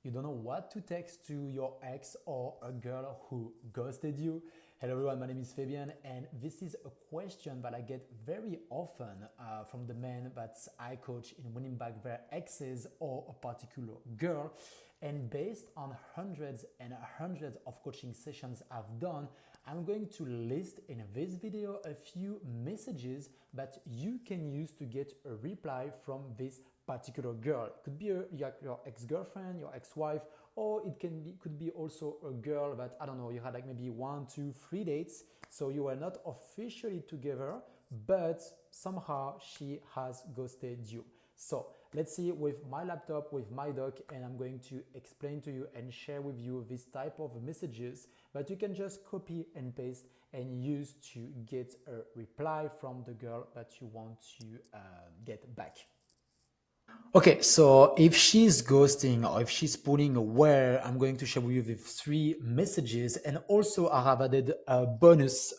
You don't know what to text to your ex or a girl who ghosted you? Hello everyone, my name is Fabien, and this is a question that I get very often from the men that I coach in winning back their exes or a particular girl. And based on hundreds and hundreds of coaching sessions I've done, I'm going to list in this video a few messages that you can use to get a reply from this particular girl. It could be your ex-girlfriend, your ex-wife, or could be also a girl that, I don't know, you had like maybe 1, 2, 3 dates, so you were not officially together, but somehow she has ghosted you. So let's see with my laptop, with my doc, and I'm going to explain to you and share with you this type of messages that you can just copy and paste and use to get a reply from the girl that you want to get back. Okay, so if she's ghosting or if she's pulling away, I'm going to share with you the 3 messages, and also I have added a bonus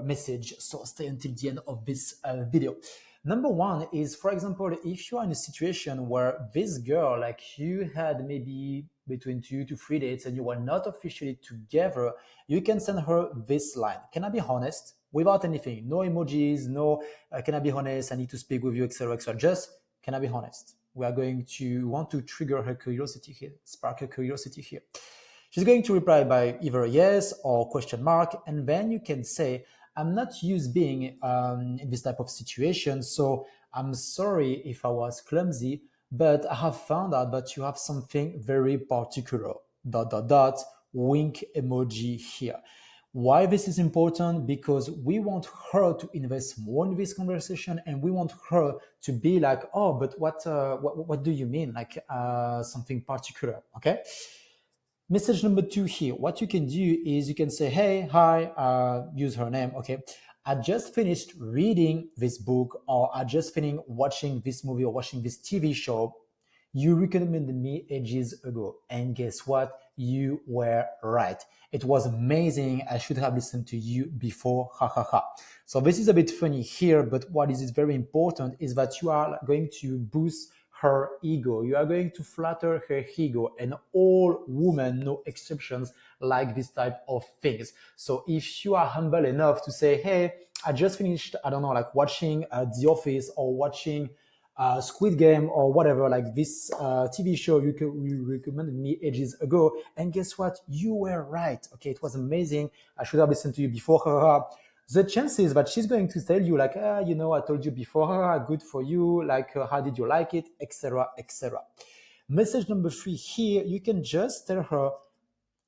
message, so stay until the end of this video. Number 1 is, for example, if you are in a situation where this girl, like you had maybe between 2 to 3 dates and you were not officially together, you can send her this line. Can I be honest? Without anything, no emojis, no, can I be honest? I need to speak with you, etc., etc. Just, can I be honest? We are going to want to trigger her curiosity here, spark her curiosity here. She's going to reply by either yes or question mark, and then you can say, I'm not used being in this type of situation, so I'm sorry if I was clumsy, but I have found out that you have something very particular, ... wink emoji here. Why this is important? Because we want her to invest more in this conversation, and we want her to be like, oh, but what do you mean? Like something particular, okay? Message number 2 here. What you can do is you can say, hey, hi, use her name, okay? I just finished reading this book, or I just finished watching this movie or watching this TV show. You recommended me ages ago, and guess what? You were right. It was amazing. I should have listened to you before. Ha ha ha. So this is a bit funny here, but what is very important is that you are going to boost her ego. You are going to flatter her ego, and all women, no exceptions, like this type of things. So if you are humble enough to say, hey, I just finished, I don't know, like watching The Office or watching Squid Game or whatever, like this TV show you recommended me ages ago, and guess what? You were right. Okay, it was amazing. I should have listened to you before. The chances that she's going to tell you like, I told you before, good for you, like how did you like it, etc., etc. Message number 3 here, you can just tell her,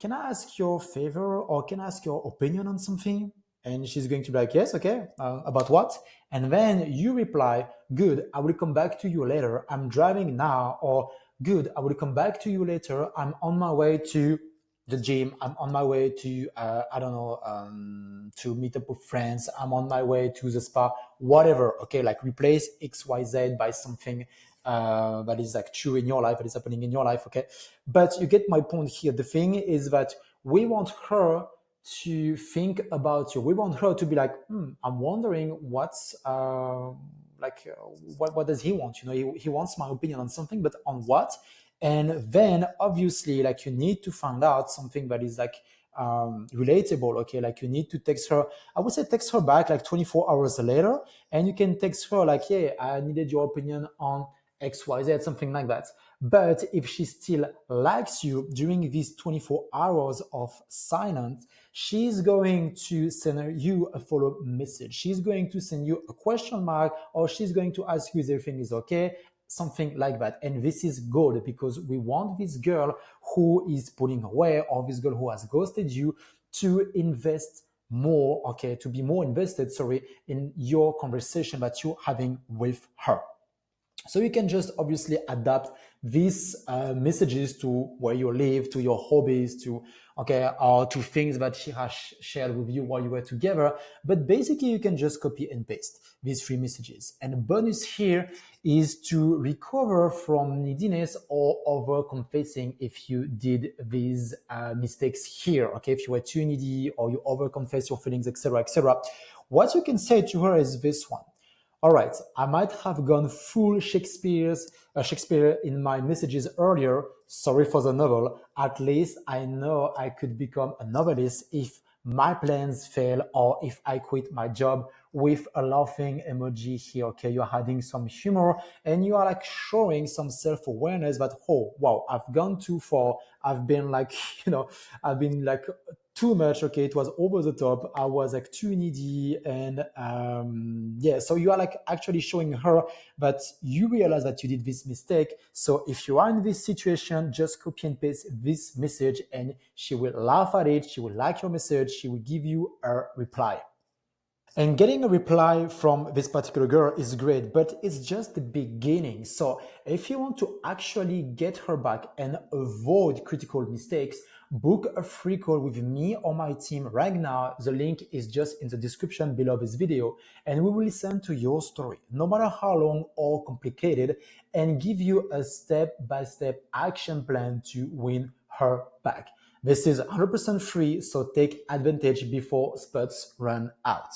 can I ask your favor or can I ask your opinion on something? And she's going to be like, yes, okay, about what? And then you reply, good, I will come back to you later. I'm driving now. Or good, I will come back to you later. I'm on my way to the gym. I'm on my way to, to meet up with friends. I'm on my way to the spa, whatever. Okay, like replace XYZ by something that is like true in your life, that is happening in your life. Okay, but you get my point here. The thing is that we want her to think about you. We want her to be like, I'm wondering what's what does he want? He wants my opinion on something, but on what? And then obviously, like, you need to find out something that is like relatable. Okay, like you need to text her. I would say text her back like 24 hours later, and you can text her like, yeah, I needed your opinion on XYZ, something like that. But if she still likes you during these 24 hours of silence, she's going to send you a follow-up message. She's going to send you a question mark, or she's going to ask you if everything is okay, something like that. And this is good because we want this girl who is pulling away, or this girl who has ghosted you, to invest more, okay, to be more invested, in your conversation that you're having with her. So you can just obviously adapt these messages to where you live, to your hobbies, or to things that she has shared with you while you were together. But basically, you can just copy and paste these 3 messages. And the bonus here is to recover from neediness or over confessing if you did these mistakes here. Okay, if you were too needy or you over confess your feelings, etc., etc. What you can say to her is this one. All right, I might have gone full Shakespeare in my messages earlier, sorry for the novel. At least I know I could become a novelist if my plans fail or if I quit my job, with a laughing emoji here. Okay, you're adding some humor and you are like showing some self-awareness that, oh wow, I've gone too far. I've been like, I've been like too much. Okay, it was over the top. I was like too needy. And yeah, so you are like actually showing her, but you realize that you did this mistake. So if you are in this situation, just copy and paste this message and she will laugh at it. She will like your message. She will give you a reply. And getting a reply from this particular girl is great, but it's just the beginning. So if you want to actually get her back and avoid critical mistakes, book a free call with me or my team right now. The link is just in the description below this video, and we will listen to your story, no matter how long or complicated, and give you a step-by-step action plan to win her back. This is 100% free, so take advantage before spots run out.